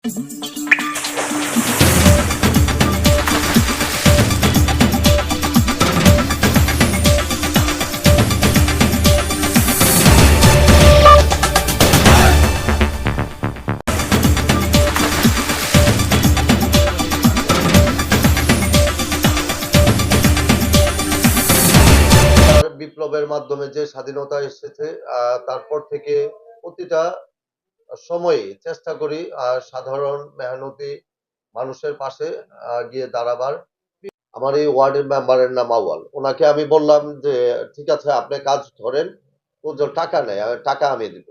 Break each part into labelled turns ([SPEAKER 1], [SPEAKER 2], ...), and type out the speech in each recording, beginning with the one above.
[SPEAKER 1] বিপ্লবের মাধ্যমে যে স্বাধীনতা এসেছে তারপর থেকে প্রতিটা সময়ে চেষ্টা করি সাধারণ মেহনতি মানুষের পাশে গিয়ে দাঁড়াবার। আমার এই ওয়ার্ডের মেম্বারের নাম আউয়াল, ওনাকে আমি বললাম যে ঠিক আছে আপনি কাজ ধরেন, টাকা নেই, টাকা আমি দিব।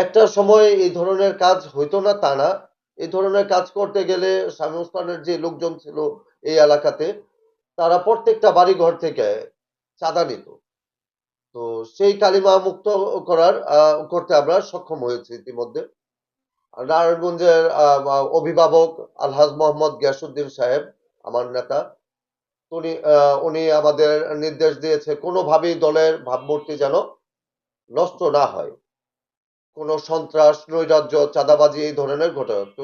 [SPEAKER 1] একটা সময় এই ধরনের কাজ হইতো না তা না, এই ধরনের কাজ করতে গেলে স্বামী ওসমানের যে লোকজন ছিল এই এলাকাতে, তারা প্রত্যেকটা বাড়ি ঘর থেকে চাঁদা নিত। তো সেই কালিমা মুক্ত করতে আমরা সক্ষম হয়েছি ইতিমধ্যে। নারায়ণগঞ্জের অভিভাবক আলহাজ মোহাম্মদ গিয়াসউদ্দিন সাহেব, আমার নেতা, উনি আমাদের নির্দেশ দিয়েছে কোনোভাবেই দলের ভাবমূর্তি যেন নষ্ট না হয়, কোনো সন্ত্রাস, নৈরাজ্য, চাঁদাবাজি এই ধরনের ঘটনা। তো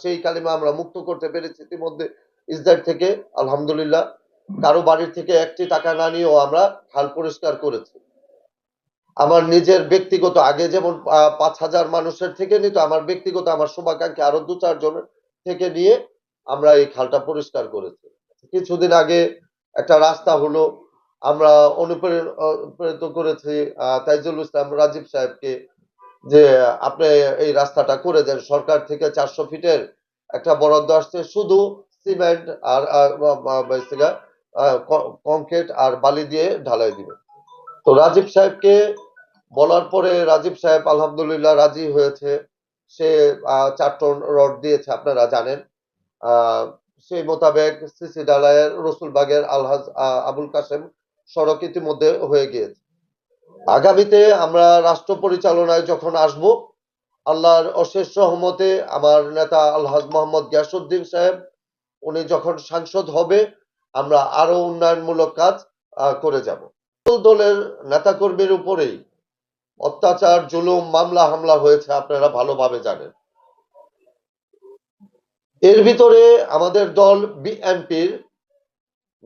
[SPEAKER 1] সেই কালিমা আমরা মুক্ত করতে পেরেছি ইতিমধ্যে ইসরায়েল থেকে, আলহামদুলিল্লাহ। কারো বাড়ির থেকে একটি টাকা না নিয়েও আমরা খাল পরিষ্কার করেছি। আমার নিজের ব্যক্তিগত, আগে যেমন ৫,০০০ মানুষের থেকে নিত, আমার ব্যক্তিগত আমার শুভাকাঙ্ক্ষী আরো ২-৪ জনের থেকে নিয়ে আমরা এই খালটা পরিষ্কার করেছি। কিছুদিন আগে একটা রাস্তা হলো, আমরা অনুপ্রেরিত করেছি তাইজুল ইসলাম রাজীব সাহেবকে যে আপনি এই রাস্তাটা করে দেন। সরকার থেকে ৪০০ ফিটের একটা বরাদ্দ আসছে, শুধু সিমেন্ট আর কংক্রিট আর বালি দিয়ে ঢালাই দিবে। তো রাজীব সাহেবকে বলার পরে রাজীব সাহেব আলহামদুলিল্লাহ রাজি হয়েছে। সে ৪ টন রড দিয়েছে, আপনারা জানেন। সেই মোতাবেক সিসি ডালায়ের রসুলবাগের আলহাজ আবুল কাসেম সড়ক ইতিমধ্যে হয়ে গিয়েছে। আগামীতে আমরা রাষ্ট্র পরিচালনায় যখন আসব, আল্লাহর অশেষ রহমতে আমার নেতা আলহাজ মোহাম্মদ গিয়াসউদ্দিন সাহেব উনি যখন সাংসদ হবে, আমরা আরো উন্নয়নমূলক কাজ করে যাব। দলের নেতাকর্মীর উপরেই অত্যাচার, জুলুম, মামলা হামলা হয়েছে, আপনারা ভালোভাবে জানেন। এর ভিতরে আমাদের দল বিএনপির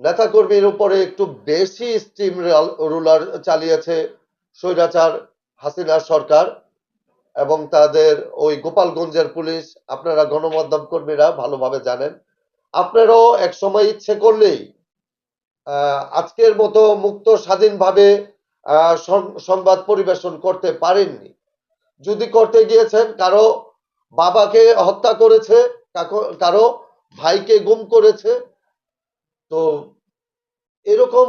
[SPEAKER 1] নেতাকর্মীর উপরে একটু বেশি স্টিম রুলার চালিয়েছে স্বৈরাচার হাসিনা সরকার এবং তাদের ওই গোপালগঞ্জের পুলিশ। আপনারা গণমাধ্যম কর্মীরা ভালোভাবে জানেন। আপনারাও এক সময় ইচ্ছে করলেই আজকের মতো মুক্ত স্বাধীনভাবে সংবাদ পরিবেশন করতে পারেননি। যদি করতে গিয়েছেন, কারো বাবাকে হত্যা করেছে, কারো ভাইকে গুম করেছে, তো এরকম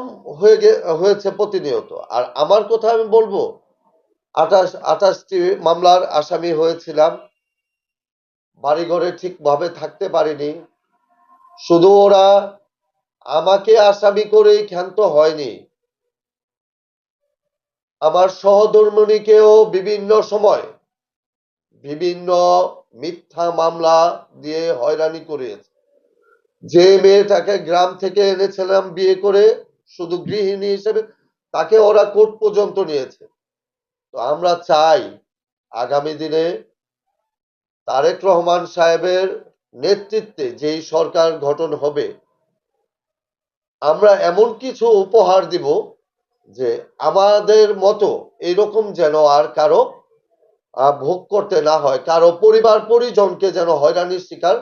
[SPEAKER 1] হয়েছে প্রতিনিয়ত। আর আমার কথা আমি বলবো, ২৮টি মামলার আসামি হয়েছিলাম, বাড়িঘরে ঠিকভাবে থাকতে পারিনি। শুধু ওরা আমাকে আসামি করেই ক্ষান্ত হয়নি, আমার সহধর্মিণীকেও বিভিন্ন সময় বিভিন্ন মিথ্যা মামলা দিয়ে হয়রানি করেছে। যে মেয়েটাকে গ্রাম থেকে এনেছিলাম বিয়ে করে শুধু গৃহিণী হিসেবে, তাকে ওরা কোর্ট পর্যন্ত নিয়েছে। তো আমরা চাই আগামী দিনে তারেক রহমান সাহেবের নেতৃত্বে যেই সরকার গঠন হবে, আমরা এমন কিছু উপহার দিব যে আমাদের মতো এরকম যেন আর কারো ভোগ করতে না হয়, কারো পরিবার পরিজনকে যেন হয়রানির শিকার